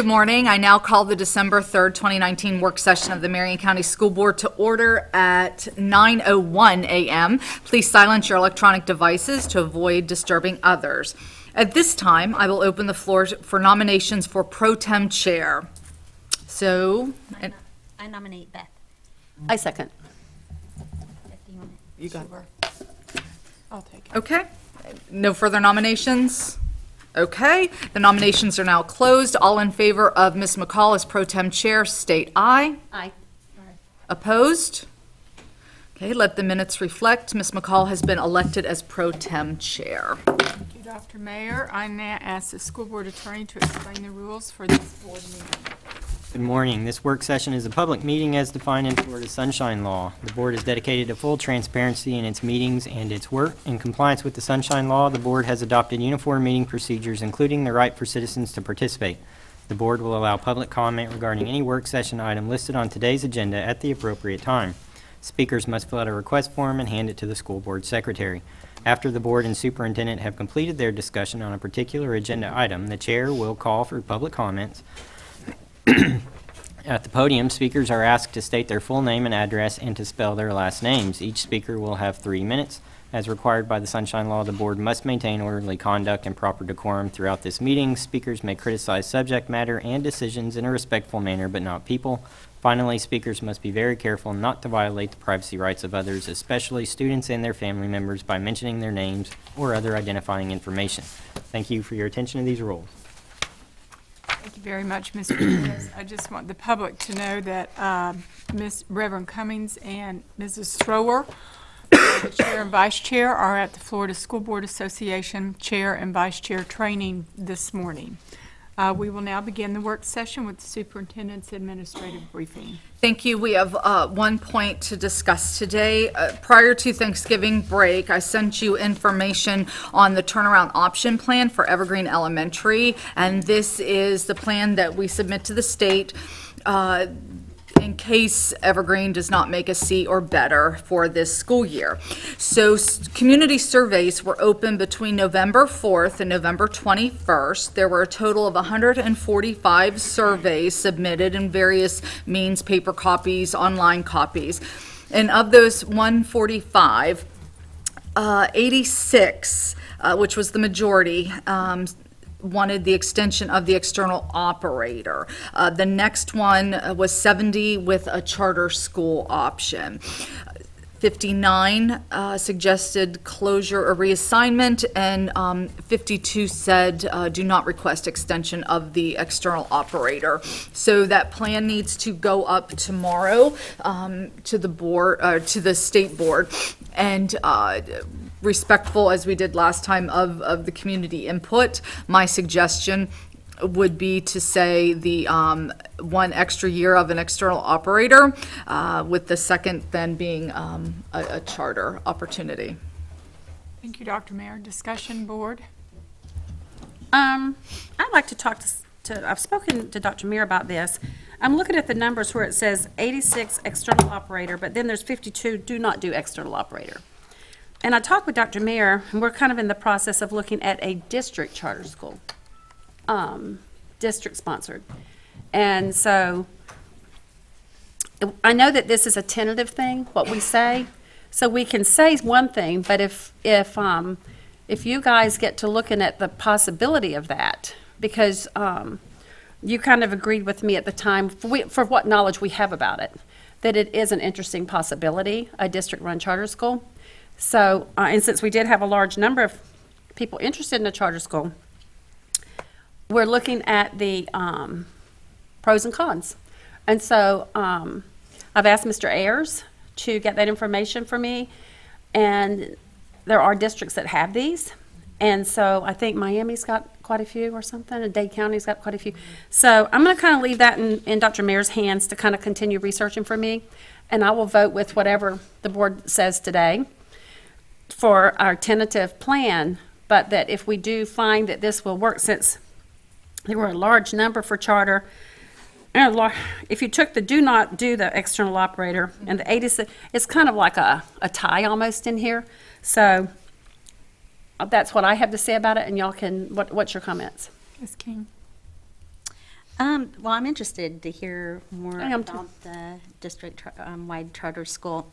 Good morning. I now call the December 3rd, 2019 work session of the Marion County School Board to order at 9:01 a.m. Please silence your electronic devices to avoid disturbing others. At this time, I will open the floor for nominations for Pro Tem Chair. So, I nominate Beth. I second. Beth, do you want it? You got it. I'll take it. okay, no further nominations? Okay, the nominations are now closed. All in favor of Ms. McCall as Pro Tem Chair, state aye. Aye. Opposed? Okay, let the minutes reflect. Ms. McCall has been elected as Pro Tem Chair. Thank you, Dr. Mayor. I now ask the school board attorney to explain the rules for this board meeting. Good morning. This work session is a public meeting as defined in Florida's Sunshine Law. The board is dedicated to full transparency in its meetings and its work. In compliance with the Sunshine Law, the board has adopted uniform meeting procedures, including the right for citizens to participate. The board will allow public comment regarding any work session item listed on today's agenda at the appropriate time. Speakers must fill out a request form and hand it to the school board secretary. After the board and superintendent have completed their discussion on a particular agenda item, the chair will call for public comments. At the podium, speakers are asked to state their full name and address and to spell their last names. Each speaker will have 3 minutes. As required by the Sunshine Law, the board must maintain orderly conduct and proper decorum throughout this meeting. Speakers may criticize subject matter and decisions in a respectful manner, but not people. Finally, speakers must be very careful not to violate the privacy rights of others, especially students and their family members, by mentioning their names or other identifying information. Thank you for your attention to these rules. Thank you very much, Mr. Perez. I just want the public to know that Ms. Reverend Cummings and Mrs. Strower, the chair and vice chair, are at the Florida School Board Association chair and vice chair training this morning. We will now begin the work session with the superintendent's administrative briefing. Thank you. We have one point to discuss today. Prior to Thanksgiving break, I sent you information on the turnaround option plan for Evergreen Elementary, and this is the plan that we submit to the state in case Evergreen does not make a C or better for this school year. So community surveys were open between November 4th and November 21st. There were a total of 145 surveys submitted in various means, paper copies, online copies. And of those 145, 86, which was the majority, wanted the extension of the external operator. The next one was 70 with a charter school option. 59 suggested closure or reassignment, and 52 said do not request extension of the external operator. So that plan needs to go up tomorrow to the board, to the state board, and respectful, as we did last time, of the community input. My suggestion would be to say the 1 extra year of an external operator, with the second then being a charter opportunity. Thank you, Dr. Mayor. Discussion board. I'd like to talk I've spoken to Dr. Meir about this. I'm looking at the numbers where it says 86 external operator, but then there's 52 do not do external operator. And I talked with Dr. Meir, and we're kind of in the process of looking at a district charter school, district sponsored. And so I know that this is a tentative thing, what we say. So we can say one thing, but if you guys get to looking at the possibility of that, because you kind of agreed with me at the time, for what knowledge we have about it, that it is an interesting possibility, a district-run charter school. So, and since we did have a large number of people interested in a charter school, we're looking at the pros and cons. And so I've asked Mr. Ayers to get that information for me, and there are districts that have these. And so I think Miami's got quite a few or something, and Dade County's got quite a few. So I'm going to kind of leave that in Dr. Mayor's hands to kind of continue researching for me, and I will vote with whatever the board says today for our tentative plan, but that if we do find that this will work, since there were a large number for charter, and if you took the do not do the external operator and the 86, it's kind of like a tie almost in here. So that's what I have to say about it, and y'all can, what's your comments? Ms. King. Well, I'm interested to hear more I am too. about the district-wide charter school.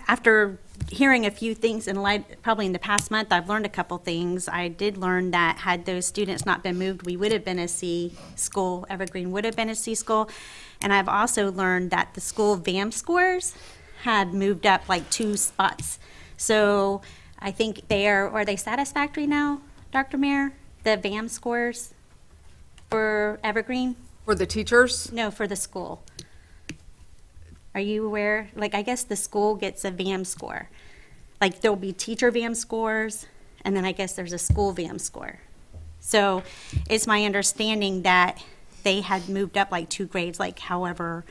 After hearing a few things in light, probably in the past month, I've learned a couple things. I did learn that had those students not been moved, we would have been a C school. Evergreen would have been a C school. And I've also learned that the school VAM scores had moved up like 2 spots. So I think are they satisfactory now, Dr. Mayor? The VAM scores for Evergreen? For the teachers? No, for the school. Are you aware? Like, I guess the school gets a VAM score. Like, there'll be teacher VAM scores, and then I guess there's a school VAM score. So it's my understanding that they had moved up like 2 grades, like however,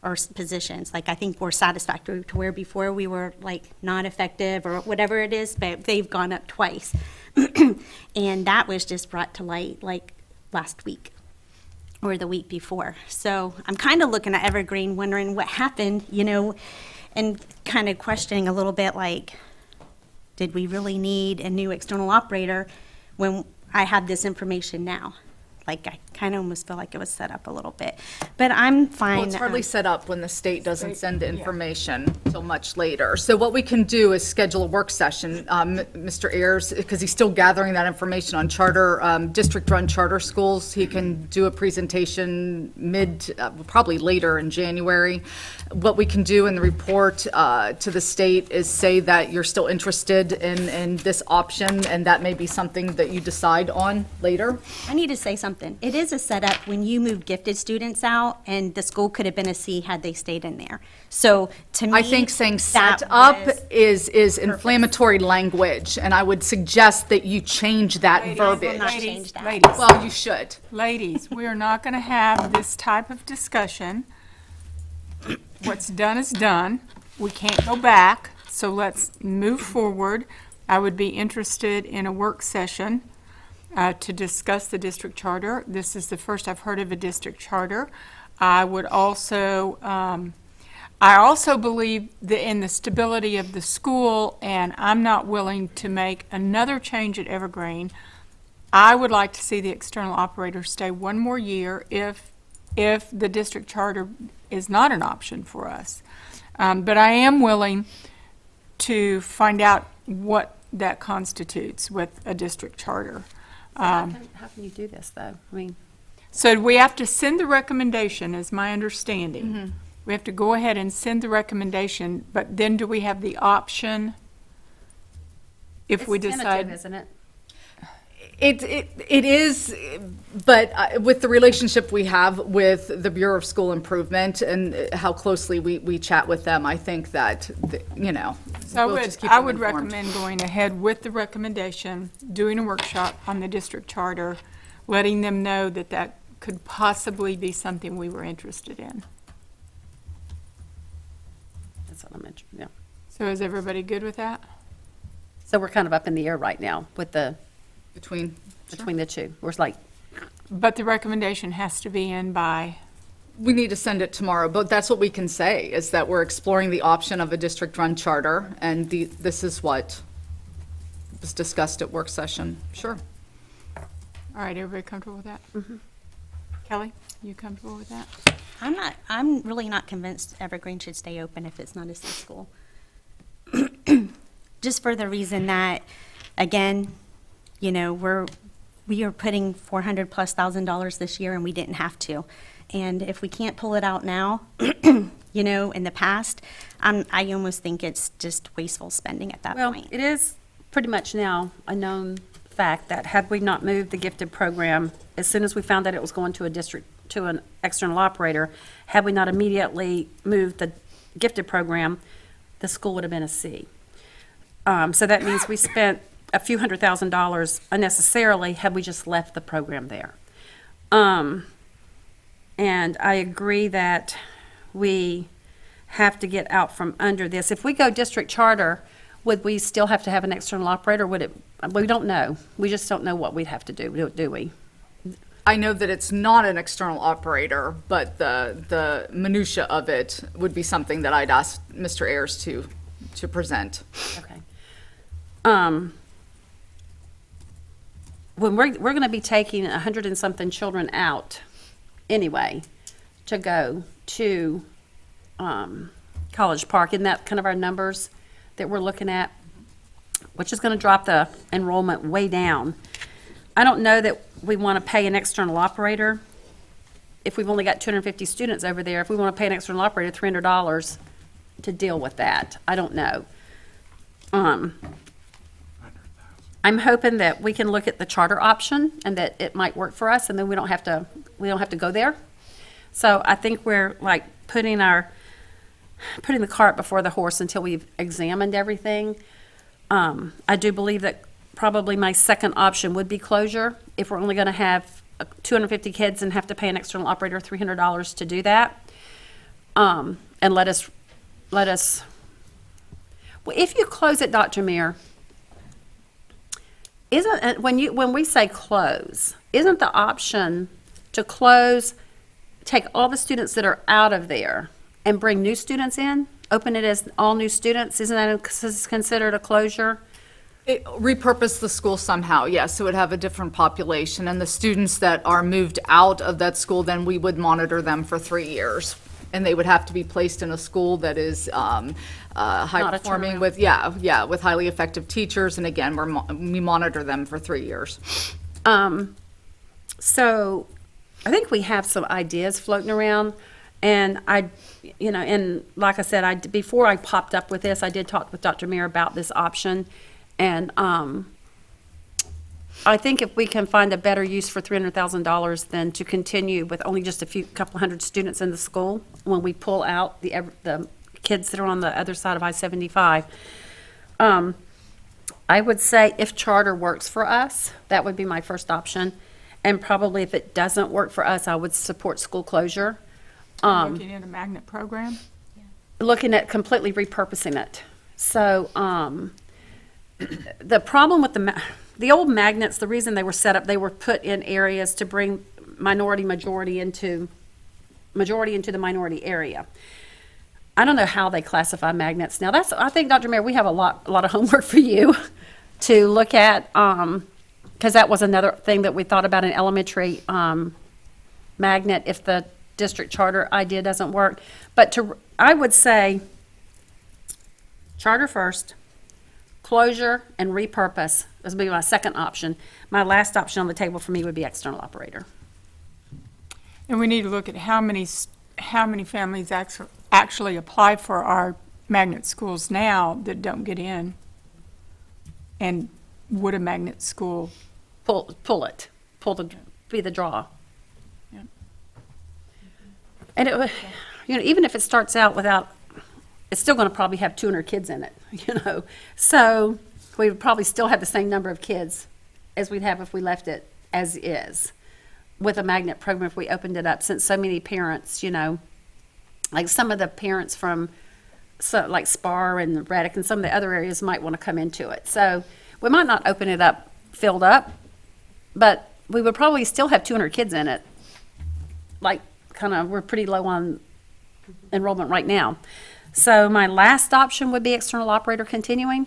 or positions. Like, I think we're satisfactory to where before we were like not effective or whatever it is, but they've gone up twice. And that was just brought to light like last week or the week before. So I'm kind of looking at Evergreen, wondering what happened, and kind of questioning a little bit like, did we really need a new external operator when I have this information now? Like, I kind of almost feel like it was set up a little bit, but I'm fine. Well, it's hardly set up when the state doesn't send the information till much later. So what we can do is schedule a work session. Mr. Ayers, because he's still gathering that information on charter, district-run charter schools, he can do a presentation probably later in January. What we can do in the report to the state is say that you're still interested in this option, and that may be something that you decide on later. I need to say something. It is a setup when you move gifted students out, and the school could have been a C had they stayed in there. So to me, I think saying that set up was- is inflammatory language, and I would suggest that you change that will verbiage. not change that. Ladies, Well, you should. ladies, we are not going to have this type of discussion. What's done is done. We can't go back, so let's move forward. I would be interested in a work session to discuss the district charter. This is the first I've heard of a district charter. I would also, I also believe that in the stability of the school, and I'm not willing to make another change at Evergreen. I would like to see the external operator stay 1 more year if the district charter is not an option for us. But I am willing to find out what that constitutes with a district charter. How can you do this, though? I mean, So we have to send the recommendation, is my understanding. We have to go ahead and send the recommendation, but then do we have the option if we it's tentative, decide? isn't it? It is, but with the relationship we have with the Bureau of School Improvement and how closely we chat with them, I think that, So we'll just keep I them would informed. recommend going ahead with the recommendation, doing a workshop on the district charter, letting them know that that could possibly be something we were interested in. That's what I mentioned, yeah. So is everybody good with that? So we're kind of up in the air right now with between, between the two. We're like, But the recommendation has to be in by, we need to send it tomorrow, but that's what we can say, is that we're exploring the option of a district-run charter, and this is what was discussed at work session. Sure. all right, everybody comfortable with that? Kelly, you comfortable with that? I'm really not convinced Evergreen should stay open if it's not a C school. Just for the reason that, again, we are putting $400,000+ this year and we didn't have to. And if we can't pull it out now, in the past, I almost think it's just wasteful spending at that well, point. it is pretty much now a known fact that had we not moved the gifted program, as soon as we found that it was going to an external operator, had we not immediately moved the gifted program, the school would have been a C. So that means we spent a few $100,000 unnecessarily had we just left the program there. And I agree that we have to get out from under this. If we go district charter, would we still have to have an external operator? We don't know. We just don't know what we'd have to do we? I know that it's not an external operator, but the minutia of it would be something that I'd ask Mr. Ayers to present. Okay. when we're gonna be taking 100 and something children out anyway to go to, College Park. Isn't that kind of our numbers that we're looking at? Which is gonna drop the enrollment way down. I don't know that we wanna pay an external operator if we've only got 250 students over there. If we wanna pay an external operator $300 to deal with that, I don't know. I'm hoping that we can look at the charter option and that it might work for us, and then we don't have to go there. So I think we're like putting the cart before the horse until we've examined everything. I do believe that probably my second option would be closure if we're only going to have 250 kids and have to pay an external operator $300 to do that. And let us, well, if you close it, Dr. Mayor, when we say close, isn't the option to close, take all the students that are out of there and bring new students in? Open it as all new students? Isn't that considered a closure? Repurpose the school somehow, yes, so it would have a different population, and the students that are moved out of that school, then we would monitor them for 3 years. And they would have to be placed in a school that is high performing with, with highly effective teachers, and again, we monitor them for 3 years. So I think we have some ideas floating around, and and like I said, before I popped up with this, I did talk with Dr. Mayer about this option, and I think if we can find a better use for $300,000 than to continue with only just couple hundred students in the school when we pull out the kids that are on the other side of I-75, I would say if charter works for us, that would be my first option. And probably if it doesn't work for us, I would support school closure. Looking at a magnet program? Looking at completely repurposing it. So the problem with the old magnets, the reason they were set up, they were put in areas to bring majority into the minority area. I don't know how they classify magnets. Now I think, Dr. Mayer, we have a lot of homework for you to look at, because that was another thing that we thought about in elementary, magnet if the district charter idea doesn't work. But I would say charter first, closure and repurpose. This would be my second option. My last option on the table for me would be external operator. And we need to look at how many families actually apply for our magnet schools now that don't get in. And would a magnet school? Be the draw. Yeah. And even if it starts out without, it's still going to probably have 200 kids in it, So we would probably still have the same number of kids as we'd have if we left it as is with a magnet program if we opened it up, since so many parents, like some of the parents from like Spar and Reddick and some of the other areas might want to come into it. So we might not open it up filled up, but we would probably still have 200 kids in it. Like we're pretty low on enrollment right now. So my last option would be external operator continuing.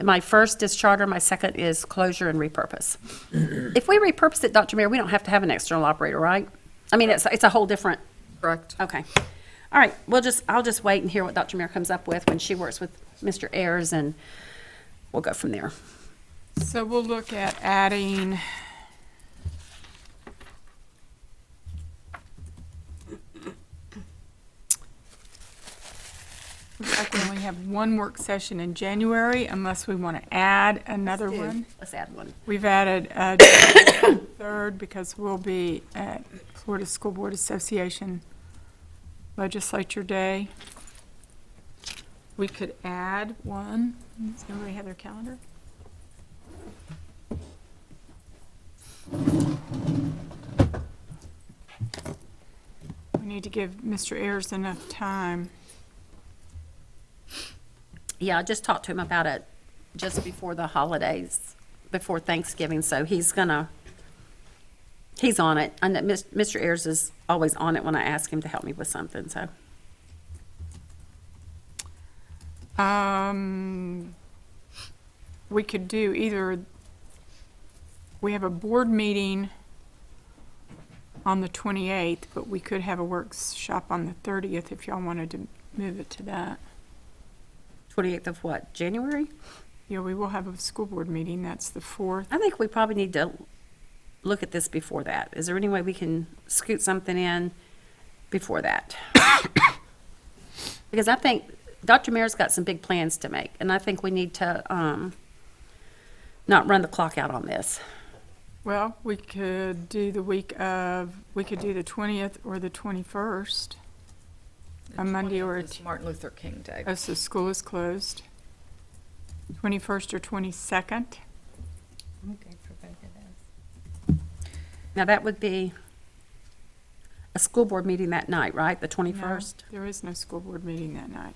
My first is charter, my second is closure and repurpose. If we repurpose it, Dr. Mayer, we don't have to have an external operator, right? I mean, it's a whole different. Correct. Okay. All right. I'll just wait and hear what Dr. Mayer comes up with when she works with Mr. Ayers, and we'll go from there. So we'll look at adding looks like we only have one work session in January unless we want to add another one. Let's add one. We've added third because we'll be at Florida School Board Association Legislature Day. We could add one. Does everybody have their calendar? We need to give Mr. Ayers enough time. Yeah, I just talked to him about it just before the holidays, before Thanksgiving, so he's on it. And that Mr. Ayers is always on it when I ask him to help me with something, so. We could do either we have a board meeting on the 28th, but we could have a workshop on the 30th if y'all wanted to move it to that. 28th of what, January? Yeah, we will have a school board meeting, that's the 4th. I think we probably need to look at this before that. Is there any way we can scoot something in before that? Because I think Dr. Mayor's got some big plans to make, and I think we need to not run the clock out on this. Well, we could do the week of, we could do the 20th or the 21st. A Monday or a, It's Martin Luther King Day. oh, so school is closed. 21st or 22nd. Now, that would be a school board meeting that night, right? The 21st? No, there is no school board meeting that night.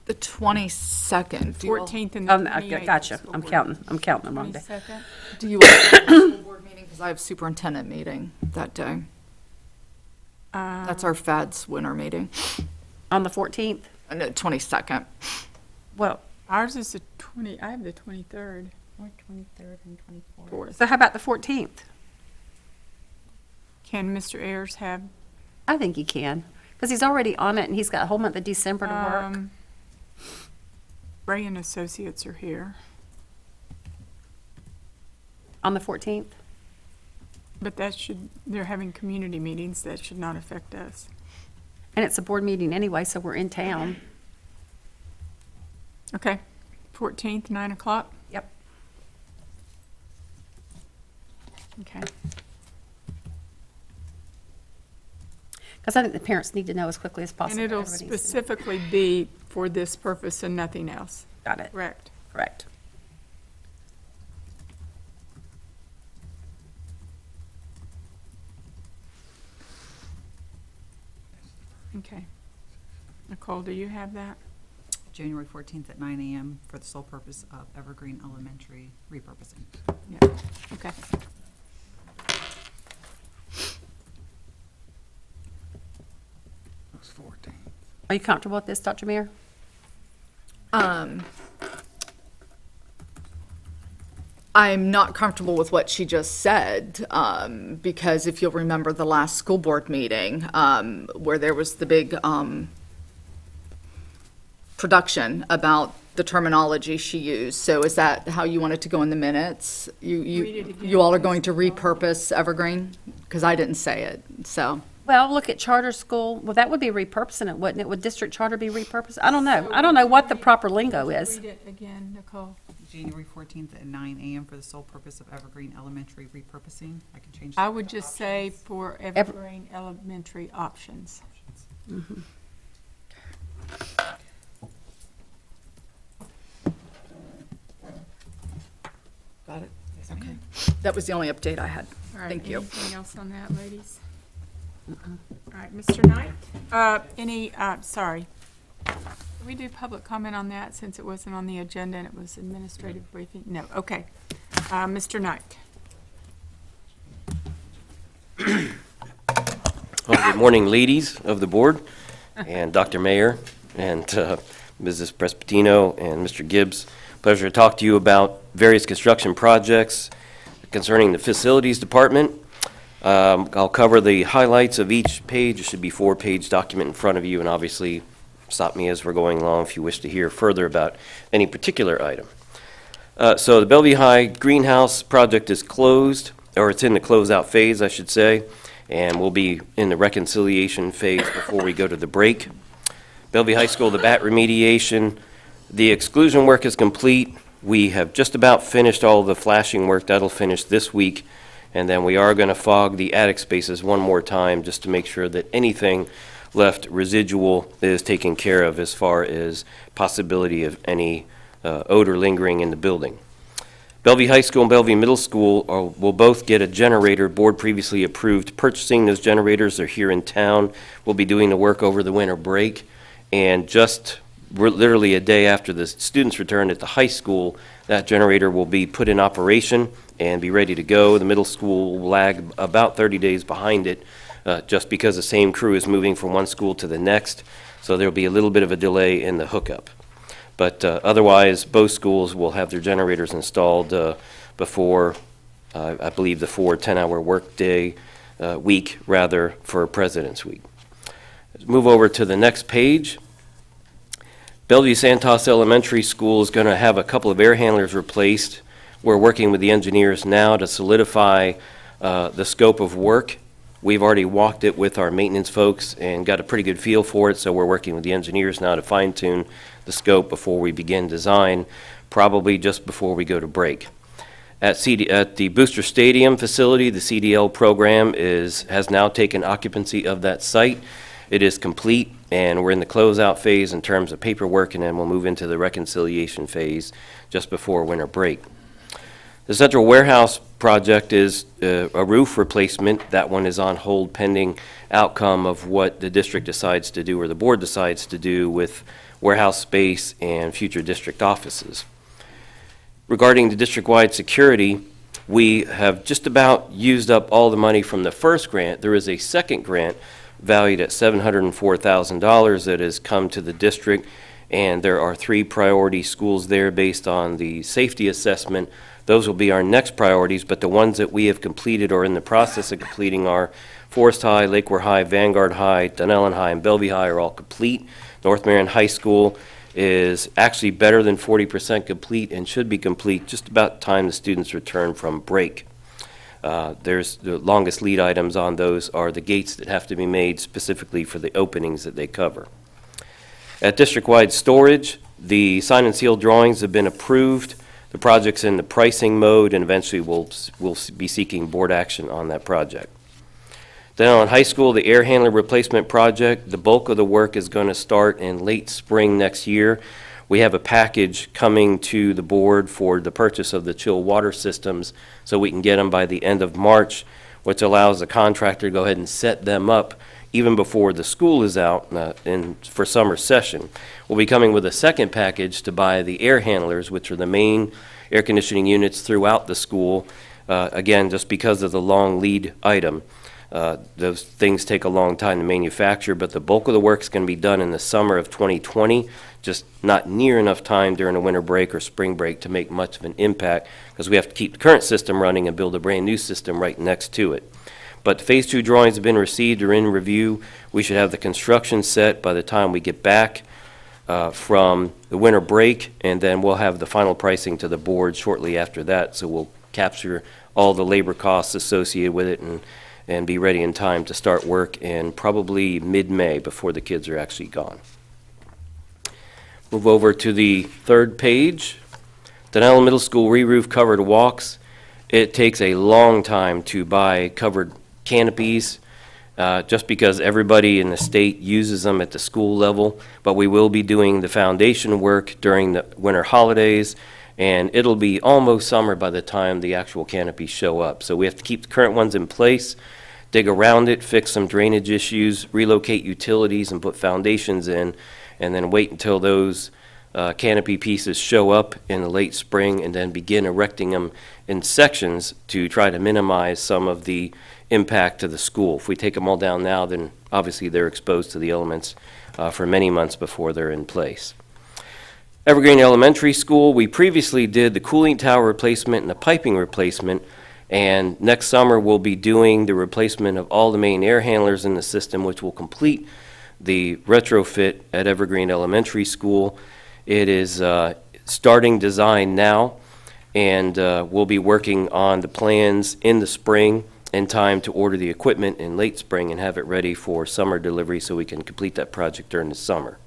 The 22nd. Do you all- 14th and the 28th. Okay, gotcha. I'm counting the wrong day. 22nd? Do you all have a school board meeting? Because I have superintendent meeting that day. That's our FADS winter meeting. On the 14th? No, 22nd. Well, Ours is the 20, I have the 23rd. Or 23rd and 24th. so how about the 14th? Can Mr. Ayers have, I think he can, because he's already on it, and he's got a whole month of December to work. Ray and Associates are here, On the 14th? but that should, they're having community meetings, that should not affect us. And it's a board meeting anyway, so we're in town. Okay, 14th, 9 o'clock? Yep. Okay. Because I think the parents need to know as quickly as possible. And it'll Everybody needs to know. specifically be for this purpose and nothing else, Got it, correct? correct. Okay. Nicole, do you have that? January 14th at 9 a.m. for the sole purpose of Evergreen Elementary repurposing. Yeah, okay. Are you comfortable with this, Dr. Mayor? I'm not comfortable with what she just said, because if you'll remember the last school board meeting, where there was the big, production about the terminology she used. So is that how you want it to go in the minutes? Read it again, You all are going to repurpose Evergreen? Because I didn't say it, so. Well, look at charter school. Well, that would be repurposing it, wouldn't it? Would district charter be repurposed? I don't know. I don't know what the proper lingo is. Read it again, Nicole. January 14th at 9 a.m. for the sole purpose of Evergreen Elementary repurposing. I can change. I that would to just say options. for Evergreen Elementary options. Got it? Okay. That was the only update I had. All right, Thank you. Anything else on that, ladies? All right, Mr. Knight, sorry. Can we do public comment on that since it wasn't on the agenda and it was administrative briefing? No, okay. Mr. Knight. Well, good morning, ladies of the board, and Dr. Mayor, and Mrs. Prespatino, and Mr. Gibbs. Pleasure to talk to you about various construction projects concerning the facilities department. I'll cover the highlights of each page. It should be a 4-page document in front of you, and obviously stop me as we're going along if you wish to hear further about any particular item. So the Bellevue High greenhouse project is closed, or it's in the closeout phase, I should say, and we'll be in the reconciliation phase before we go to the break. Bellevue High School, the bat remediation, the exclusion work is complete. We have just about finished all the flashing work. That'll finish this week. And then we are going to fog the attic spaces one more time just to make sure that anything left residual is taken care of as far as possibility of any odor lingering in the building. Bellevue High School and Bellevue Middle School will both get a generator. Board previously approved purchasing those generators. They're here in town. We'll be doing the work over the winter break. And just literally a day after the students return at the high school, that generator will be put in operation and be ready to go. The middle school will lag about 30 days behind it, just because the same crew is moving from one school to the next. So there'll be a little bit of a delay in the hookup. But otherwise, both schools will have their generators installed before I believe the 4 10-hour workday week, rather, for President's Week. Let's move over to the next page. Bellevue Santos Elementary School is going to have a couple of air handlers replaced. We're working with the engineers now to solidify the scope of work. We've already walked it with our maintenance folks and got a pretty good feel for it, so we're working with the engineers now to fine-tune the scope before we begin design, probably just before we go to break. At the Booster Stadium facility, the CDL program has now taken occupancy of that site. It is complete, and we're in the closeout phase in terms of paperwork, and then we'll move into the reconciliation phase just before winter break. The Central Warehouse project is a roof replacement. That one is on hold pending outcome of what the district decides to do or the board decides to do with warehouse space and future district offices. Regarding the district-wide security, we have just about used up all the money from the first grant. There is a second grant valued at $704,000 that has come to the district, and there are 3 priority schools there based on the safety assessment. Those will be our next priorities, but the ones that we have completed or in the process of completing are Forest High, Lakeware High, Vanguard High, Dunellen High, and Bellevue High are all complete. North Marion High School is actually better than 40% complete and should be complete just about time the students return from break. There's the longest lead items on those are the gates that have to be made specifically for the openings that they cover. At district-wide storage, the sign and seal drawings have been approved. The project's in the pricing mode, and eventually we'll be seeking board action on that project. Then on high school, the air handler replacement project, the bulk of the work is going to start in late spring next year. We have a package coming to the board for the purchase of the chill water systems so we can get them by the end of March, which allows the contractor to go ahead and set them up even before the school is out for summer session. We'll be coming with a second package to buy the air handlers, which are the main air conditioning units throughout the school, again, just because of the long lead item. Those things take a long time to manufacture, but the bulk of the work is going to be done in the summer of 2020, just not near enough time during the winter break or spring break to make much of an impact because we have to keep the current system running and build a brand new system right next to it. But phase 2 drawings have been received or in review. We should have the construction set by the time we get back from the winter break, and then we'll have the final pricing to the board shortly after that, so we'll capture all the labor costs associated with it and be ready in time to start work in probably mid-May before the kids are actually gone. Move over to the third page. Dunellen Middle School re-roof covered walks. It takes a long time to buy covered canopies just because everybody in the state uses them at the school level, but we will be doing the foundation work during the winter holidays, and it'll be almost summer by the time the actual canopies show up. So we have to keep the current ones in place, dig around it, fix some drainage issues, relocate utilities and put foundations in, and then wait until those canopy pieces show up in the late spring and then begin erecting them in sections to try to minimize some of the impact to the school. If we take them all down now, then obviously they're exposed to the elements for many months before they're in place. Evergreen Elementary School, we previously did the cooling tower replacement and the piping replacement, and next summer we'll be doing the replacement of all the main air handlers in the system, which will complete the retrofit at Evergreen Elementary School. It is starting design now, and we'll be working on the plans in the spring in time to order the equipment in late spring and have it ready for summer delivery so we can complete that project during the summer.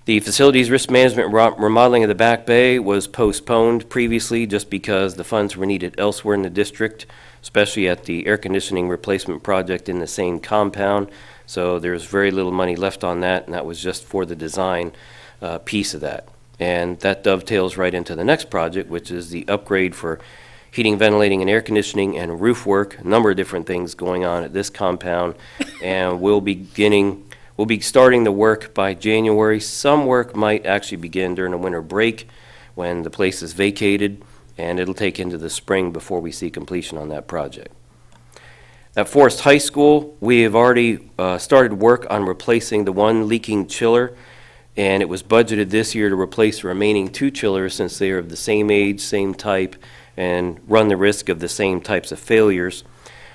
The facilities risk management remodeling of the Back Bay was postponed previously just because the funds were needed elsewhere in the district, especially at the air conditioning replacement project in the same compound. So there's very little money left on that, and that was just for the design piece of that. And that dovetails right into the next project, which is the upgrade for heating, ventilating, and air conditioning and roof work, a number of different things going on at this compound. And we'll be starting the work by January. Some work might actually begin during the winter break when the place is vacated, and it'll take into the spring before we see completion on that project. At Forest High School, we have already started work on replacing the one leaking chiller, and it was budgeted this year to replace the remaining 2 chillers since they are of the same age, same type, and run the risk of the same types of failures.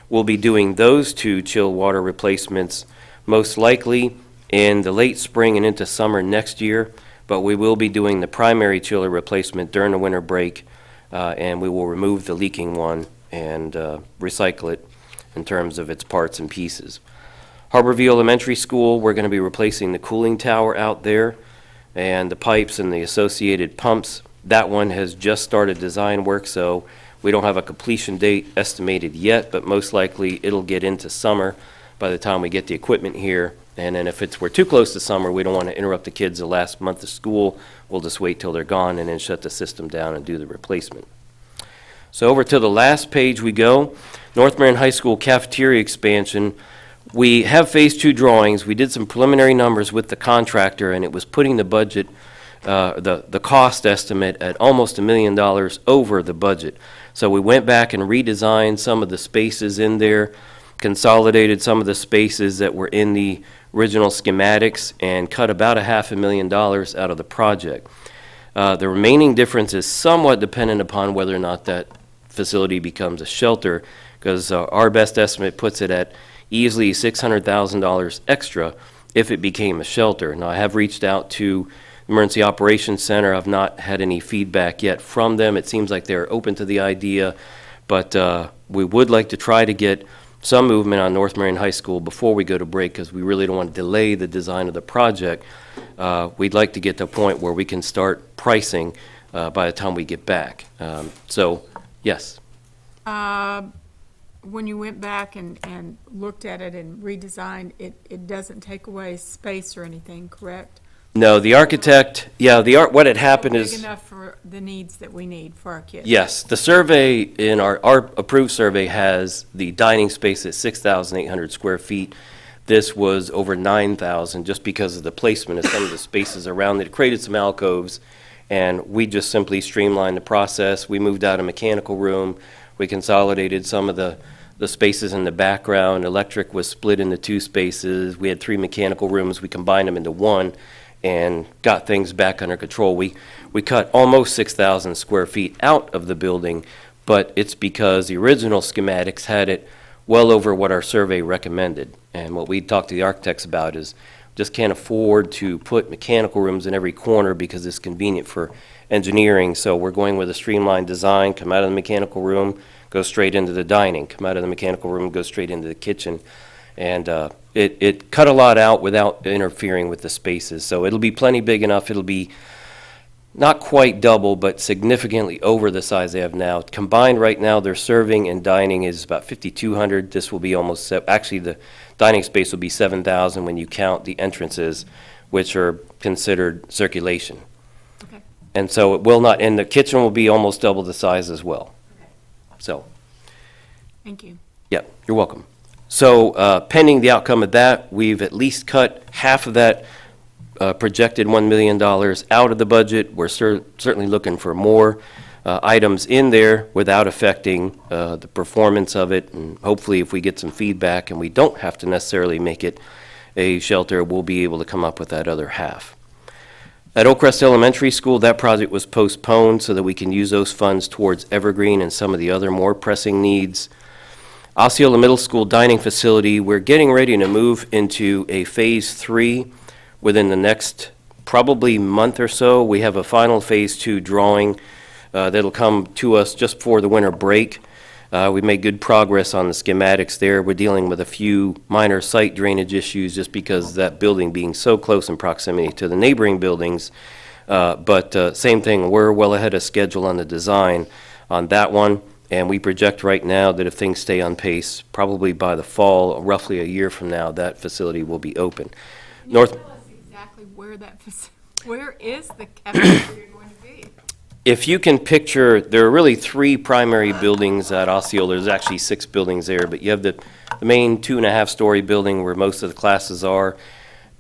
We'll be doing those 2 chill water replacements most likely in the late spring and into summer next year, but we will be doing the primary chiller replacement during the winter break, and we will remove the leaking one and recycle it in terms of its parts and pieces. Harborview Elementary School, we're going to be replacing the cooling tower out there and the pipes and the associated pumps. That one has just started design work, so we don't have a completion date estimated yet, but most likely it'll get into summer by the time we get the equipment here. And then if we're too close to summer, we don't want to interrupt the kids the last month of school. We'll just wait till they're gone and then shut the system down and do the replacement. So over to the last page we go. North Marion High School cafeteria expansion. We have Phase 2 drawings. We did some preliminary numbers with the contractor, and it was putting the budget, the cost estimate at almost $1 million over the budget. So we went back and redesigned some of the spaces in there, consolidated some of the spaces that were in the original schematics, and cut about $500,000 out of the project. The remaining difference is somewhat dependent upon whether or not that facility becomes a shelter, because our best estimate puts it at easily $600,000 extra if it became a shelter. Now, I have reached out to Emergency Operations Center. I've not had any feedback yet from them. It seems like they're open to the idea, but we would like to try to get some movement on North Marion High School before we go to break, because we really don't want to delay the design of the project. We'd like to get to a point where we can start pricing by the time we get back. So, yes. When you went back and looked at it and redesigned, it doesn't take away space or anything, correct? No, the architect, what had happened Big is, enough for the needs that we need for our kids. yes, the survey in our approved survey has the dining space at 6,800 square feet. This was over 9,000 just because of the placement of some of the spaces around it. It created some alcoves, and we just simply streamlined the process. We moved out a mechanical room. We consolidated some of the spaces in the background. Electric was split into 2 spaces. We had 3 mechanical rooms. We combined them into 1 and got things back under control. We cut almost 6,000 square feet out of the building, but it's because the original schematics had it well over what our survey recommended. And what we talked to the architects about is just can't afford to put mechanical rooms in every corner because it's convenient for engineering. So we're going with a streamlined design, come out of the mechanical room, go straight into the dining, come out of the mechanical room, go straight into the kitchen. And it cut a lot out without interfering with the spaces. So it'll be plenty big enough. It'll be not quite double, but significantly over the size they have now. Combined right now, their serving and dining is about 5,200. This will be almost, actually the dining space will be 7,000 when you count the entrances, which are considered circulation. Okay. And so it will not, and the kitchen will be almost double the size as well. So, Thank you. yeah, you're welcome. So pending the outcome of that, we've at least cut half of that projected $1 million out of the budget. We're certainly looking for more items in there without affecting the performance of it. And hopefully if we get some feedback and we don't have to necessarily make it a shelter, we'll be able to come up with that other half. At Oakcrest Elementary School, that project was postponed so that we can use those funds towards Evergreen and some of the other more pressing needs. Osceola Middle School dining facility, we're getting ready to move into a Phase 3 within the next probably month or so. We have a final Phase 2 drawing that'll come to us just before the winter break. We made good progress on the schematics there. We're dealing with a few minor site drainage issues just because that building being so close in proximity to the neighboring buildings. But same thing, we're well ahead of schedule on the design on that one. And we project right now that if things stay on pace, probably by the fall, roughly a year from now, that facility will be open. North. Tell us exactly where where is the cafeteria going to be? If you can picture, there are really 3 primary buildings at Osceola. There's actually 6 buildings there, but you have the main 2.5-story building where most of the classes are.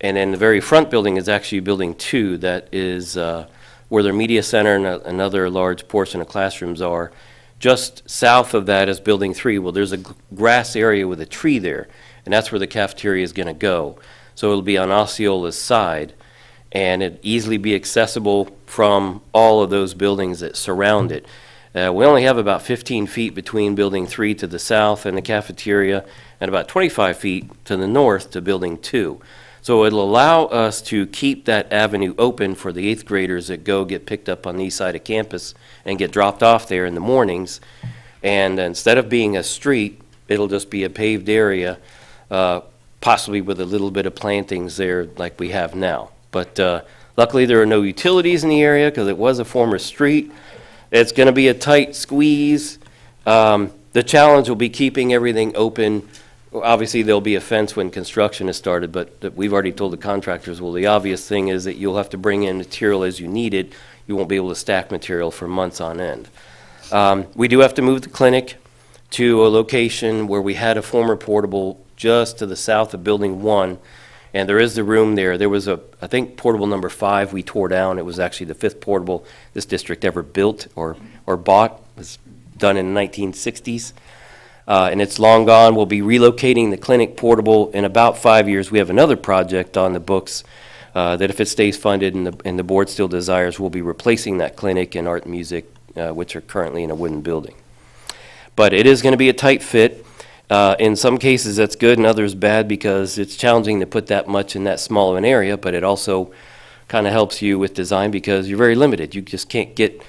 And then the very front building is actually Building 2, that is where their media center and another large portion of classrooms are. Just south of that is Building 3. Well, there's a grass area with a tree there, and that's where the cafeteria is going to go. So it'll be on Osceola's side, and it'd easily be accessible from all of those buildings that surround it. We only have about 15 feet between Building 3 to the south and the cafeteria, and about 25 feet to the north to Building 2. So it'll allow us to keep that avenue open for the 8th graders that get picked up on the east side of campus and get dropped off there in the mornings. And instead of being a street, it'll just be a paved area, possibly with a little bit of plantings there like we have now. But luckily, there are no utilities in the area because it was a former street. It's going to be a tight squeeze. The challenge will be keeping everything open. Obviously, there'll be a fence when construction is started, but we've already told the contractors, well, the obvious thing is that you'll have to bring in material as you need it. You won't be able to stack material for months on end. We do have to move the clinic to a location where we had a former portable just to the south of Building 1, and there is the room there. There was I think, portable number 5 we tore down. It was actually the 5th portable this district ever built or bought. It was done in the 1960s. And it's long gone. We'll be relocating the clinic portable in about 5 years. We have another project on the books that if it stays funded and the board still desires, we'll be replacing that clinic and art and music, which are currently in a wooden building. But it is going to be a tight fit. In some cases, that's good, and others bad, because it's challenging to put that much in that small of an area, but it also kind of helps you with design because you're very limited. You just can't get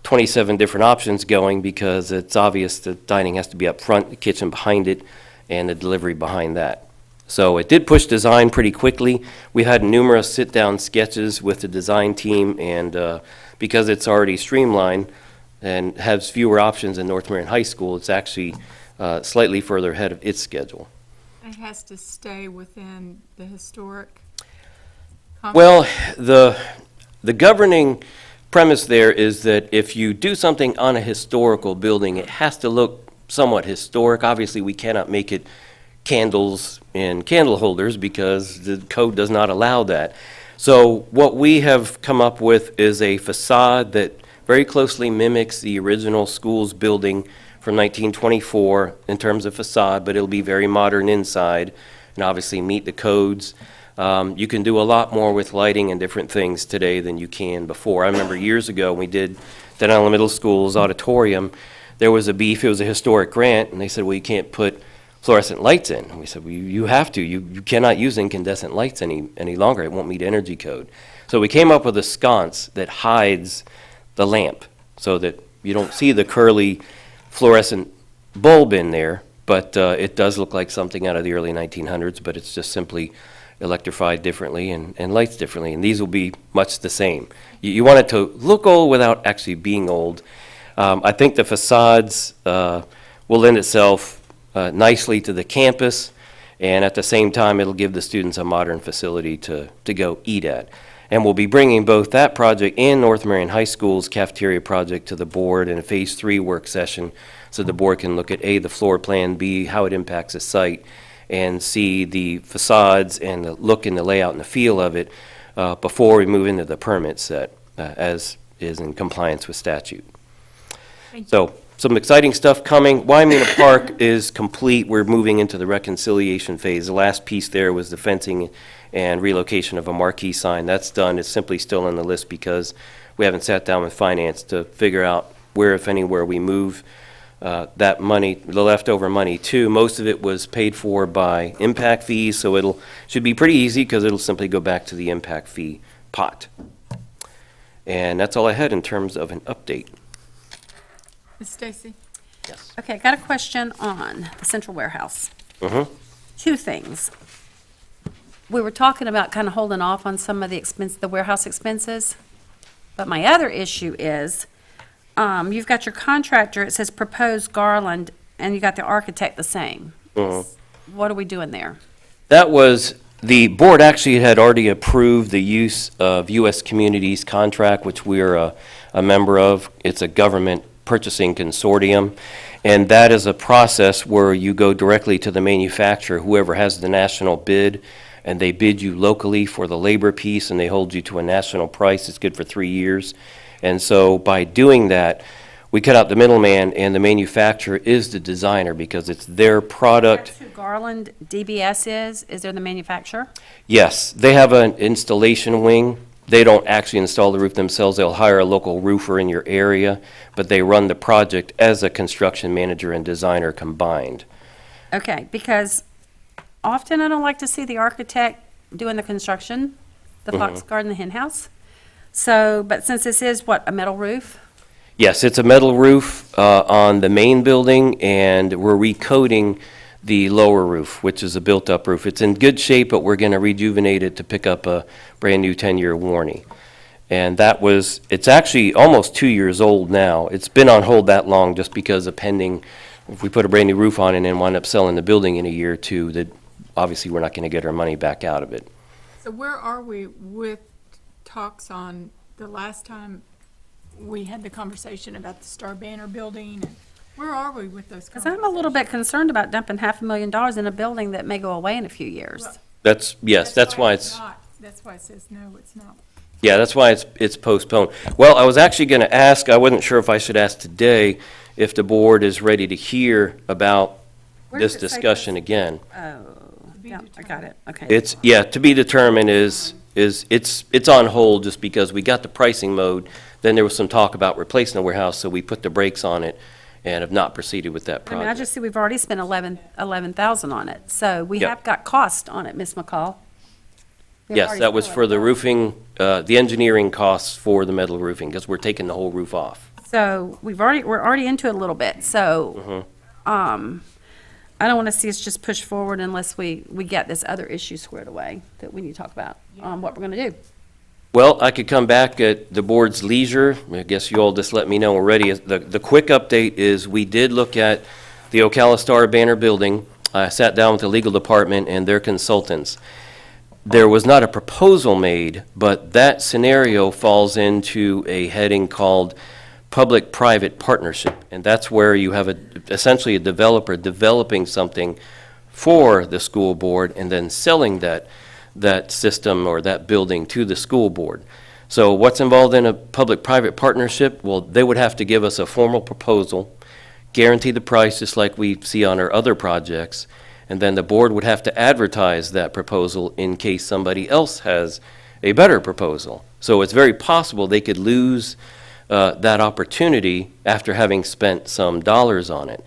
27 different options going because it's obvious the dining has to be up front, the kitchen behind it, and the delivery behind that. So it did push design pretty quickly. We had numerous sit-down sketches with the design team, and because it's already streamlined and has fewer options than North Marion High School, it's actually slightly further ahead of its schedule. It has to stay within the historic. Well, the governing premise there is that if you do something on a historical building, it has to look somewhat historic. Obviously, we cannot make it candles and candle holders because the code does not allow that. So what we have come up with is a facade that very closely mimics the original school's building from 1924 in terms of facade, but it'll be very modern inside and obviously meet the codes. You can do a lot more with lighting and different things today than you can before. I remember years ago when we did Dead Island Middle School's auditorium, there was a beef, it was a historic grant, and they said, well, you can't put fluorescent lights in. And we said, well, you have to. You cannot use incandescent lights any longer. It won't meet energy code. So we came up with a sconce that hides the lamp so that you don't see the curly fluorescent bulb in there, but it does look like something out of the early 1900s, but it's just simply electrified differently and lights differently, and these will be much the same. You want it to look old without actually being old. I think the facades will lend itself nicely to the campus, and at the same time, it'll give the students a modern facility to go eat at. And we'll be bringing both that project and North Marion High School's cafeteria project to the board in a Phase 3 work session, so the board can look at A, the floor plan, B, how it impacts the site, and see the facades and the look and the layout and the feel of it before we move into the permit set, as is in compliance with statute. So, some exciting stuff coming. Waimea Park is complete. We're moving into the reconciliation phase. The last piece there was the fencing and relocation of a marquee sign. That's done. It's simply still on the list because we haven't sat down with finance to figure out where, if anywhere, we move that money, the leftover money, to. Most of it was paid for by impact fees, so should be pretty easy because it'll simply go back to the impact fee pot. And that's all I had in terms of an update. Ms. Stacy? Yes. Okay, I got a question on the central warehouse. Mhm. Two things. We were talking about kind of holding off on some of the warehouse expenses, but my other issue is, you've got your contractor, it says proposed garland, and you got the architect the same. What are we doing there? That was, the board actually had already approved the use of U.S. Communities contract, which we're a member of. It's a government purchasing consortium, and that is a process where you go directly to the manufacturer, whoever has the national bid, and they bid you locally for the labor piece, and they hold you to a national price. It's good for 3 years. And so by doing that, we cut out the middleman, and the manufacturer is the designer because it's their product. That's who Garland DBS is? Is there the manufacturer? Yes, they have an installation wing they don't actually install the roof themselves. They'll hire a local roofer in your area, but they run the project as a construction manager and designer combined. Okay, because often I don't like to see the architect doing the construction, the Fox Garden, the hen house. So, but since this is what, a metal roof? Yes, it's a metal roof on the main building, and we're recoating the lower roof, which is a built-up roof. It's in good shape, but we're going to rejuvenate it to pick up a brand-new 10-year warranty. And it's actually almost 2 years old now. It's been on hold that long just because of pending, if we put a brand-new roof on it and then wind up selling the building in a year or two, that obviously we're not going to get our money back out of it. So where are we with talks on the last time we had the conversation about the Star Banner building? Where are we with those Because conversations? I'm a little bit concerned about dumping $500,000 in a building that may go away in a few years. That's why it's, not. That's why it says no, it's not. yeah, that's why it's postponed. Well, I was actually going to ask, I wasn't sure if I should ask today, if the board is ready to hear about Where this does it say discussion again. Oh, yeah, I got it, okay. It's, yeah, to be determined it's on hold just because we got the pricing mode. Then there was some talk about replacing the warehouse, so we put the brakes on it and have not proceeded with that I mean, I project. just see we've already spent 11,000 on it, so we Yep. have got cost on it, Ms. McCall. We've Yes, already that was spent for the 11,000. roofing, the engineering costs for the metal roofing, because we're taking the whole roof off. So we're already into it a little bit, so, Mm-hmm. I don't want to see us just push forward unless we get this other issue squared away that we need to talk about, what we're going to do. Well, I could come back at the board's leisure. I guess you all just let me know we're ready. The quick update is we did look at the Ocala Star Banner building. I sat down with the legal department and their consultants. There was not a proposal made, but that scenario falls into a heading called public-private partnership. And that's where you have essentially a developer developing something for the school board and then selling that system or that building to the school board. So what's involved in a public-private partnership? Well, they would have to give us a formal proposal, guarantee the price just like we see on our other projects, and then the board would have to advertise that proposal in case somebody else has a better proposal. So it's very possible they could lose that opportunity after having spent some dollars on it.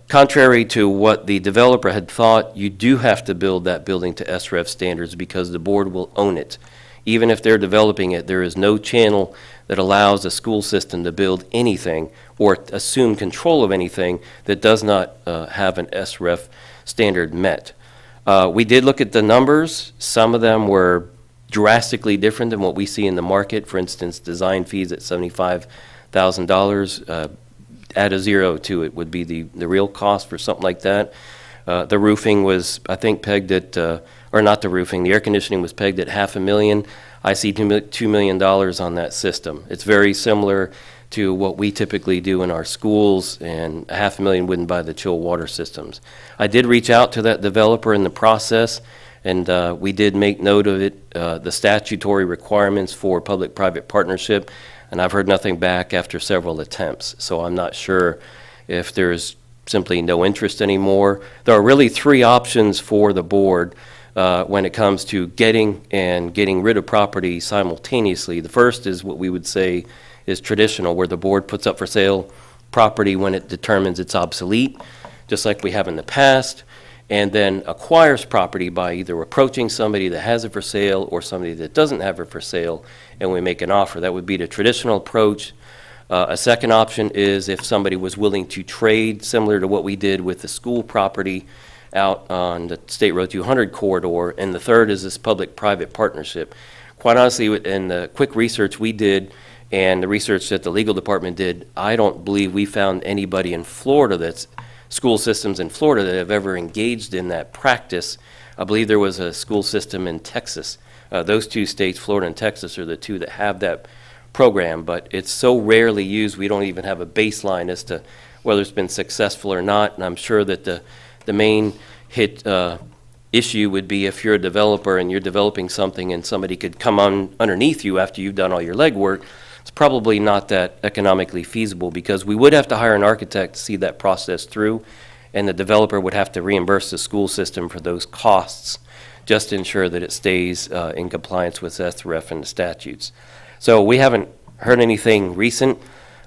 Contrary to what the developer had thought, you do have to build that building to SREF standards because the board will own it. Even if they're developing it, there is no channel that allows a school system to build anything or assume control of anything that does not have an SREF standard met. We did look at the numbers. Some of them were drastically different than what we see in the market. For instance, design fees at $75,000. Add a zero to it would be the real cost for something like that. The roofing was, I think, pegged at, or not the roofing, the air conditioning was pegged at $500,000. I see $2 million on that system. It's very similar to what we typically do in our schools, and $500,000 wouldn't buy the chill water systems. I did reach out to that developer in the process, and we did make note of it, the statutory requirements for public-private partnership, and I've heard nothing back after several attempts. So I'm not sure if there's simply no interest anymore. There are really three options for the board when it comes to getting rid of property simultaneously. The first is what we would say is traditional, where the board puts up for sale property when it determines it's obsolete, just like we have in the past, and then acquires property by either approaching somebody that has it for sale or somebody that doesn't have it for sale, and we make an offer. That would be the traditional approach. A second option is if somebody was willing to trade, similar to what we did with the school property out on the State Road 200 corridor. And the third is this public-private partnership. Quite honestly, in the quick research we did and the research that the legal department did, I don't believe we found anybody in Florida that's school systems in Florida that have ever engaged in that practice. I believe there was a school system in Texas. Those two states, Florida and Texas, are the two that have that program, but it's so rarely used, we don't even have a baseline as to whether it's been successful or not. And I'm sure that the main hit issue would be if you're a developer and you're developing something and somebody could come on underneath you after you've done all your legwork. It's probably not that economically feasible because we would have to hire an architect to see that process through, and the developer would have to reimburse the school system for those costs just to ensure that it stays in compliance with SREF and the statutes. So we haven't heard anything recent,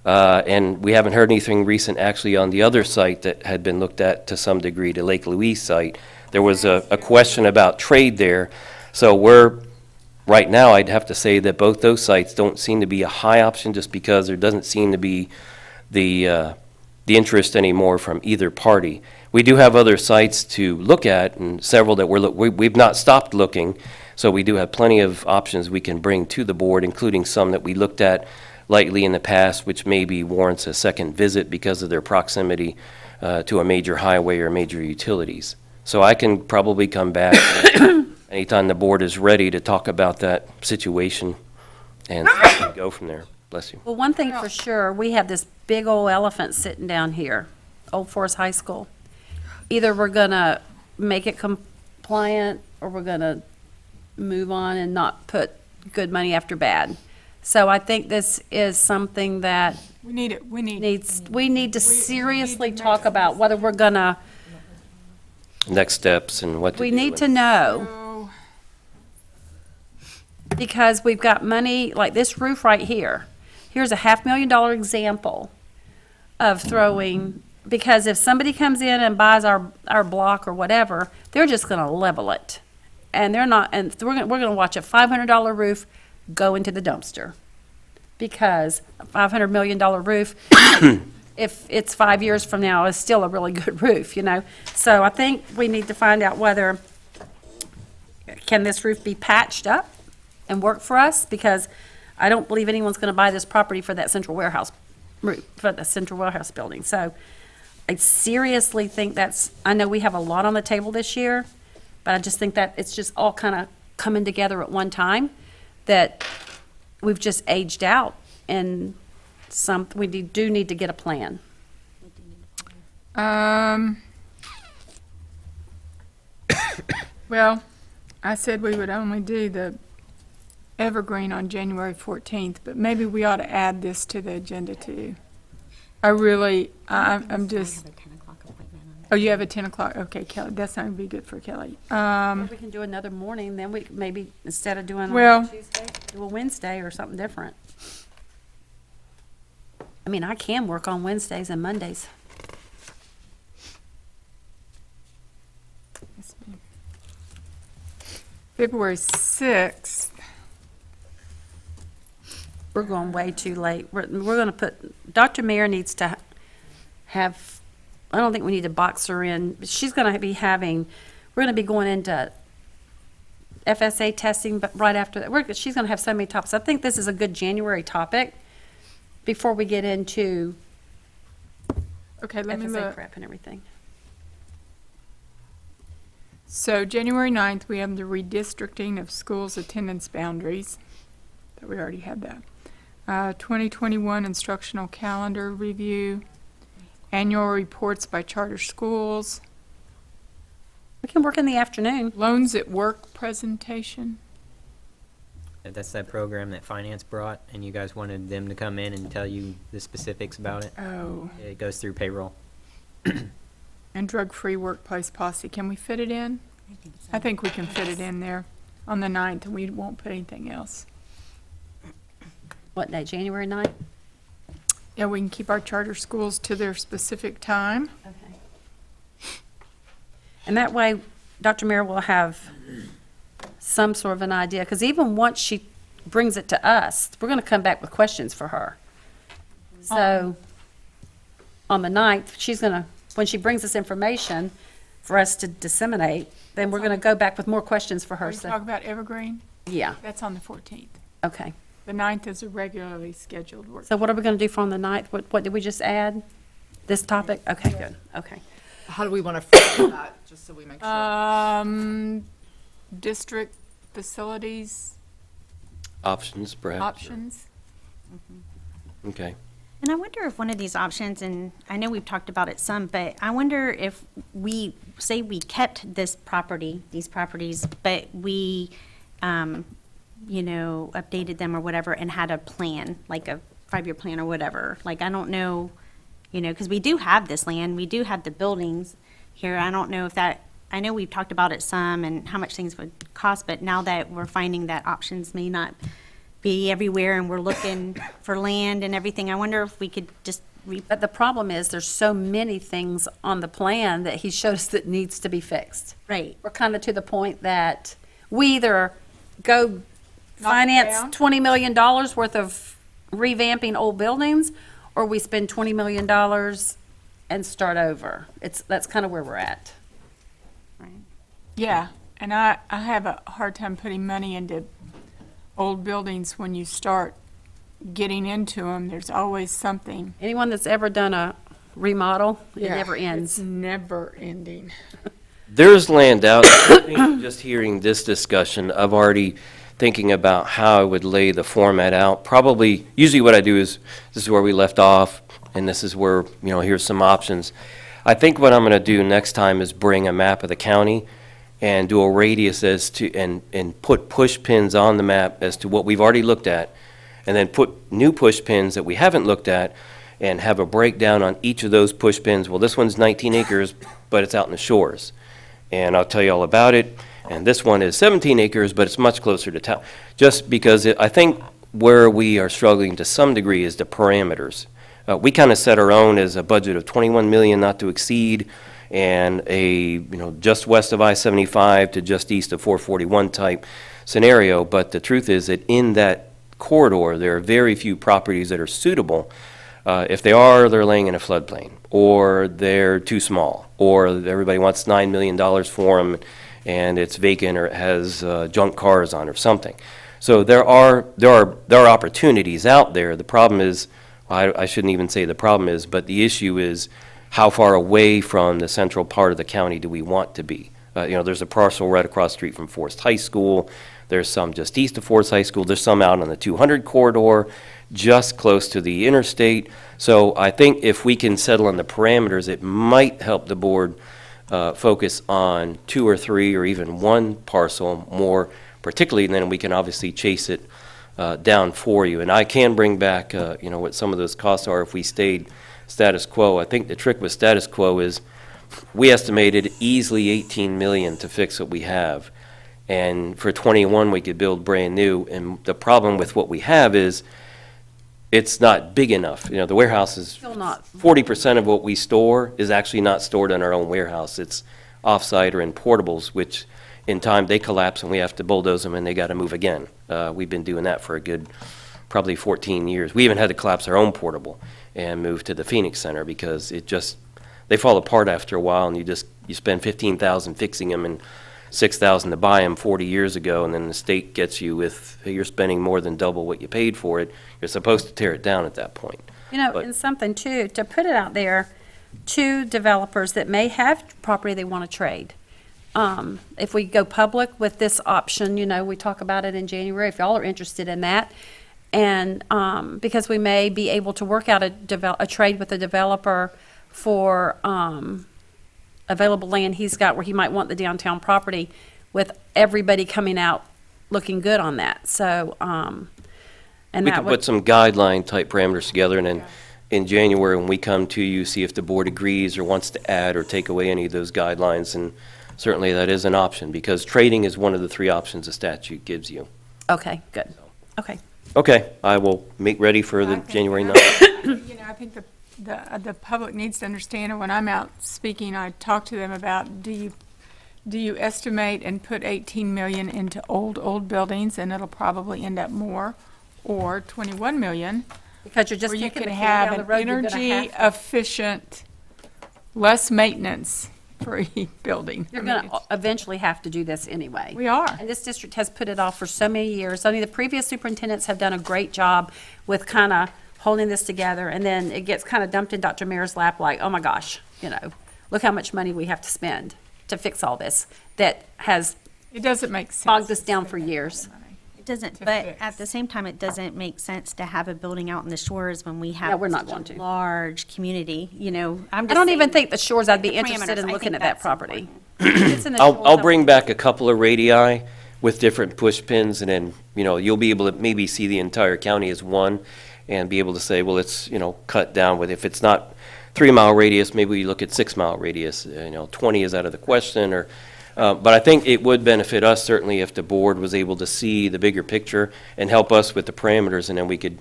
and we haven't heard anything recent actually on the other site that had been looked at to some degree, the Lake Louise site. There was a question about trade there, so right now, I'd have to say that both those sites don't seem to be a high option just because there doesn't seem to be the interest anymore from either party. We do have other sites to look at and several that we've not stopped looking, so we do have plenty of options we can bring to the board, including some that we looked at lightly in the past, which maybe warrants a second visit because of their proximity to a major highway or major utilities. So I can probably come back anytime the board is ready to talk about that situation and go from there. Bless you. Well, one thing for sure, we have this big old elephant sitting down here, Old Forest High School. Either we're gonna make it compliant, or we're gonna move on and not put good money after bad. So I think this is something that We need it, we need. we need to seriously talk about whether we're gonna, Next steps and what to do. we need to know. Oh, Because we've got money, like this roof right here. Here's a $500,000 example of throwing, because if somebody comes in and buys our block or whatever, they're just gonna level it. And they're not, and we're gonna watch a $500 roof go into the dumpster. Because a $500 million roof, if it's 5 years from now, is still a really good roof, you know? So I think we need to find out whether, can this roof be patched up and work for us? Because I don't believe anyone's gonna buy this property for that central warehouse roof, for the central warehouse building. So I seriously think I know we have a lot on the table this year, but I just think that it's just all kind of coming together at one time, that we've just aged out, and we do need to get a plan. Well, I said we would only do the Evergreen on January 14th, but maybe we ought to add this to the agenda too. I'm just, oh, you have a 10 o'clock, okay, Kelly, that's not gonna be good for Kelly. We can do another morning, then we, maybe instead of doing Well- on Tuesday, do a Wednesday or something different. I mean, I can work on Wednesdays and Mondays. February 6th, We're going way too late. We're gonna put, Dr. Mayer needs to have, I don't think we need to box her in, but she's gonna be having, we're gonna be going into FSA testing, but right after that, she's gonna have so many topics. I think this is a good January topic before we get into okay, let me FSA look. prep and everything. So January 9th, we have the redistricting of schools' attendance boundaries. That we already had that. 2021 instructional calendar review, annual reports by charter schools, We can work in the afternoon. loans at work presentation. That's that program that finance brought, and you guys wanted them to come in and tell you the specifics about it. Oh, It goes through payroll. and drug-free workplace policy. Can we fit it in? I think we can fit it in there on the 9th, and we won't put anything else. What day, January 9th? Yeah, we can keep our charter schools to their specific time. Okay. And that way, Dr. Mayer will have some sort of an idea, because even once she brings it to us, we're going to come back with questions for her. So, on the 9th, she's going to, when she brings us information for us to disseminate, then we're going to go back with more questions for Are her. we So, talking about Evergreen? yeah, That's on the 14th. okay. The 9th is a regularly scheduled work. So what are we going to do for on the 9th? What did we just add? This topic? Okay, good, okay. How do we want to frame that, just so we make sure? District facilities Options, perhaps? options. Okay. And I wonder if one of these options, and I know we've talked about it some, but I wonder if we, say we kept this property, these properties, but we, updated them or whatever and had a plan, like a 5-year plan or whatever. Like, I don't know, because we do have this land, we do have the buildings here. I don't know if that, I know we've talked about it some and how much things would cost, but now that we're finding that options may not be everywhere and we're looking for land and everything, I wonder if we could just But the problem is, there's so many things on the plan that he showed us that needs to be fixed. Right. We're kind of to the point that we either go down. finance $20 million worth of revamping old buildings, or we spend $20 million and start over. That's kind of where we're at. Yeah, and I have a hard time putting money into old buildings when you start getting into them. There's always something. Anyone that's ever done a remodel, it never ends. It's never ending. There's land out, I think just hearing this discussion, I've already thinking about how I would lay the format out. Probably, usually what I do is, this is where we left off, and this is where, here's some options. I think what I'm gonna do next time is bring a map of the county and do a radius as to, and put push pins on the map as to what we've already looked at, and then put new push pins that we haven't looked at, and have a breakdown on each of those push pins. Well, this one's 19 acres, but it's out in the shores. And I'll tell you all about it. And this one is 17 acres, but it's much closer to town. Just because I think where we are struggling to some degree is the parameters. We kind of set our own as a budget of 21 million not to exceed, and a, just west of I-75 to just east of 441 type scenario. But the truth is that in that corridor, there are very few properties that are suitable. If they are, they're laying in a floodplain, or they're too small, or everybody wants $9 million for them, and it's vacant, or it has junk cars on, or something. So there are opportunities out there. The problem is, I shouldn't even say the problem is, but the issue is how far away from the central part of the county do we want to be? There's a parcel right across the street from Forest High School. There's some just east of Forest High School. There's some out on the 200 corridor, just close to the interstate. So I think if we can settle on the parameters, it might help the board focus on 2 or 3 or even one parcel more particularly, and then we can obviously chase it down for you. And I can bring back, what some of those costs are if we stayed status quo. I think the trick with status quo is we estimated easily 18 million to fix what we have. And for 21, we could build brand new. And the problem with what we have is it's not big enough. The warehouse is Still not. 40% of what we store is actually not stored in our own warehouse. It's offsite or in portables, which in time they collapse and we have to bulldoze them and they got to move again. We've been doing that for a good probably 14 years. We even had to collapse our own portable and move to the Phoenix Center because they fall apart after a while, and you spend $15,000 fixing them and $6,000 to buy them 40 years ago, and then the state gets you with, you're spending more than double what you paid for it. You're supposed to tear it down at that point. But- And something too, to put it out there to developers that may have property they want to trade. If we go public with this option, we talk about it in January, if y'all are interested in that. And, because we may be able to work out a trade with a developer for, available land he's got where he might want the downtown property, with everybody coming out looking good on that. So, and We that can would, put some guideline type parameters together, and then in January, when we come to you, see if the board agrees or wants to add or take away any of those guidelines, and certainly that is an option, because trading is one of the 3 options the statute gives you. okay, good. Okay. Okay, I will make ready for the I think- January 9th. I think the public needs to understand, and when I'm out speaking, I talk to them about, do you estimate and put 18 million into old buildings, and it'll probably end up more, or 21 million, Because you're just where you kicking can the can have down the an road, you're gonna energy have to. efficient, less maintenance free building. You're I mean, going to eventually have to do this anyway. We are. And this district has put it off for so many years. I mean, the previous superintendents have done a great job with kind of holding this together, and then it gets kind of dumped in Dr. Mayor's lap like, oh my gosh, look how much money we have to spend to fix all this that has It doesn't make sense. bogged us to down spend for that years. money. It doesn't, to but fix. at the same time, it doesn't make sense to have a building out in the shores when we Yeah, have we're not such going a to. large community, I'm I just don't even saying, think the shores, I'd be the interested parameters, in I looking think at that that's property. important. It's in the shores, I'll bring back a couple of radii with different push pins, and then, you'll be able to maybe see the entire county as one and be able to say, well, it's, cut down with, if it's not 3-mile radius, maybe we look at 6-mile radius, 20 is out of the question, or, but I think it would benefit us certainly if the board was able to see the bigger picture and help us with the parameters, and then we could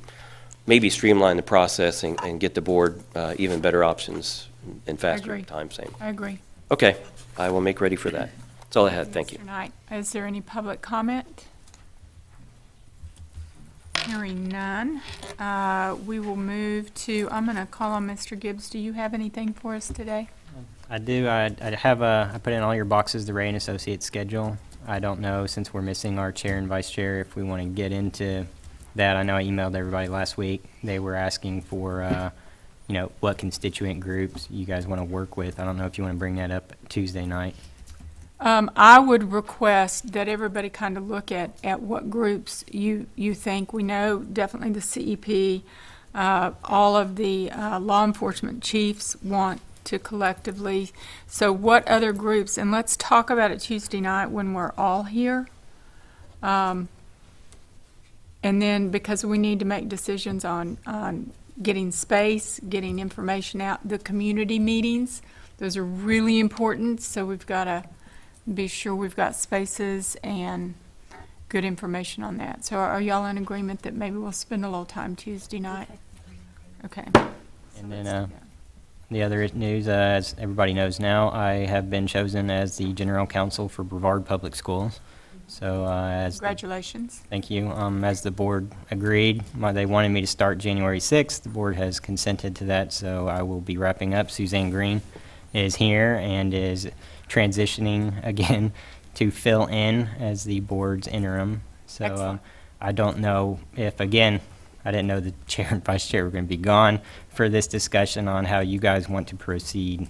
maybe streamline the process and get the board even better options in faster agree. time frame. I agree. Okay, I will make ready for that. That's all I had, thank you. Mr. Knight, is there any public comment? Hearing none, we will move to, I'm going to call on Mr. Gibbs. Do you have anything for us today? I do. I put in all your boxes, the Ray and Associates schedule. I don't know, since we're missing our chair and vice chair, if we want to get into that. I know I emailed everybody last week. They were asking for, what constituent groups you guys want to work with. I don't know if you want to bring that up Tuesday night. I would request that everybody kind of look at what groups you think. We know definitely the CEP, all of the law enforcement chiefs want to collectively. So what other groups, and let's talk about it Tuesday night when we're all here. And then, because we need to make decisions on getting space, getting information out, the community meetings, those are really important, so we've got to be sure we've got spaces and good information on that. So are y'all in agreement that maybe we'll spend a little time Tuesday night? Okay. And then the other news, as everybody knows now, I have been chosen as the general counsel for Brevard Public Schools. So Congratulations. thank you. As the board agreed, they wanted me to start January 6th. The board has consented to that, so I will be wrapping up. Suzanne Green is here and is transitioning again to fill in as the board's interim. So Excellent. I don't know if, again, I didn't know the chair and vice chair were going to be gone for this discussion on how you guys want to proceed,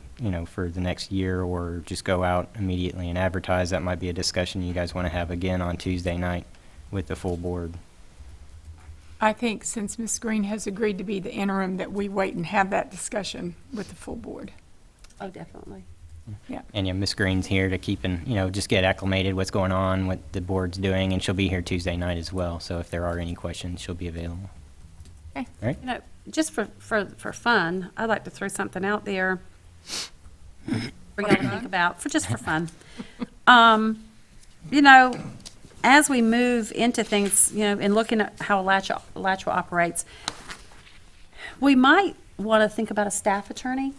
for the next year, or just go out immediately and advertise. That might be a discussion you guys want to have again on Tuesday night with the full board. I think since Ms. Green has agreed to be the interim, that we wait and have that discussion with the full board. Oh, definitely. And Ms. Green's here to keep just get acclimated what's going on, what the board's doing, and she'll be here Tuesday night as well. So if there are any questions, she'll be available. Okay. All right? Just for fun, I'd like to throw something out there for y'all to think about, just for fun. As we move into things, and looking at how Alachua operates, we might want to think about a staff attorney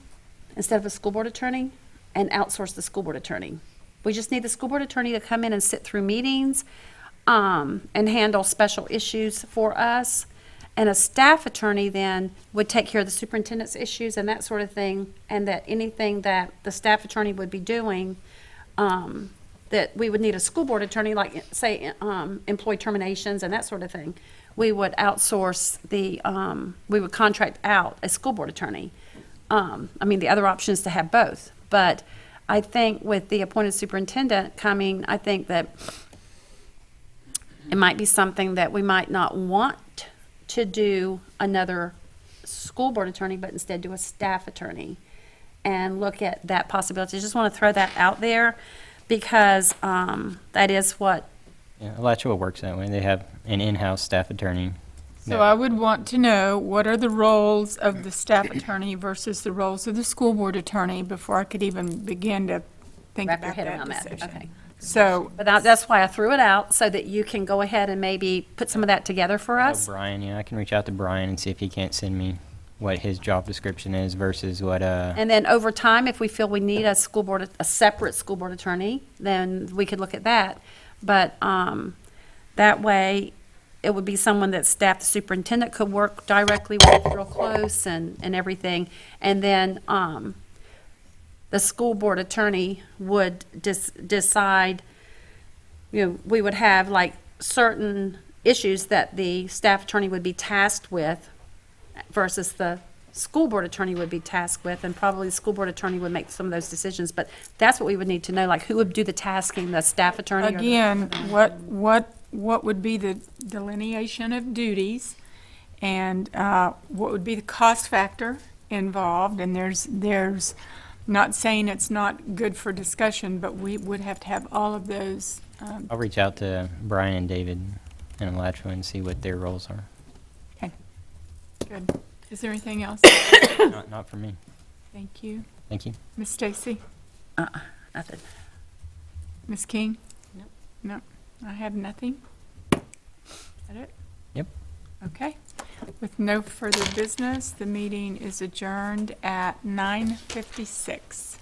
instead of a school board attorney and outsource the school board attorney. We just need the school board attorney to come in and sit through meetings and handle special issues for us. And a staff attorney then would take care of the superintendent's issues and that sort of thing, and that anything that the staff attorney would be doing, that we would need a school board attorney, like, say, employee terminations and that sort of thing. We would outsource we would contract out a school board attorney. The other option is to have both. But I think with the appointed superintendent coming, I think that it might be something that we might not want to do another school board attorney, but instead do a staff attorney and look at that possibility. I just want to throw that out there because that is what. Yeah, Alachua works that way. They have an in-house staff attorney. So I would want to know what are the roles of the staff attorney versus the roles of the school board attorney before I could even begin to think Wrap your about head that around that. decision. Okay. So, But that's why I threw it out, so that you can go ahead and maybe put some of that together for Oh, us. Brian, I can reach out to Brian and see if he can't send me what his job description is versus what, And then over time, if we feel we need a separate school board attorney, then we could look at that. But that way, it would be someone that staff, the superintendent could work directly with real close and everything. And then the school board attorney would decide, we would have like certain issues that the staff attorney would be tasked with versus the school board attorney would be tasked with, and probably the school board attorney would make some of those decisions. But that's what we would need to know, like who would do the tasking, the staff attorney? or the- again, what would be the delineation of duties, and what would be the cost factor involved? And there's not saying it's not good for discussion, but we would have to have all of those. I'll reach out to Brian and David and Alachua and see what their roles are. Okay, good. Is there anything else? Not for me. Thank you. Thank you. Ms. Stacy? Nothing. Ms. King? Nope. Nope, I have nothing. Is that it? Yep. Okay. With no further business, the meeting is adjourned at 9:56.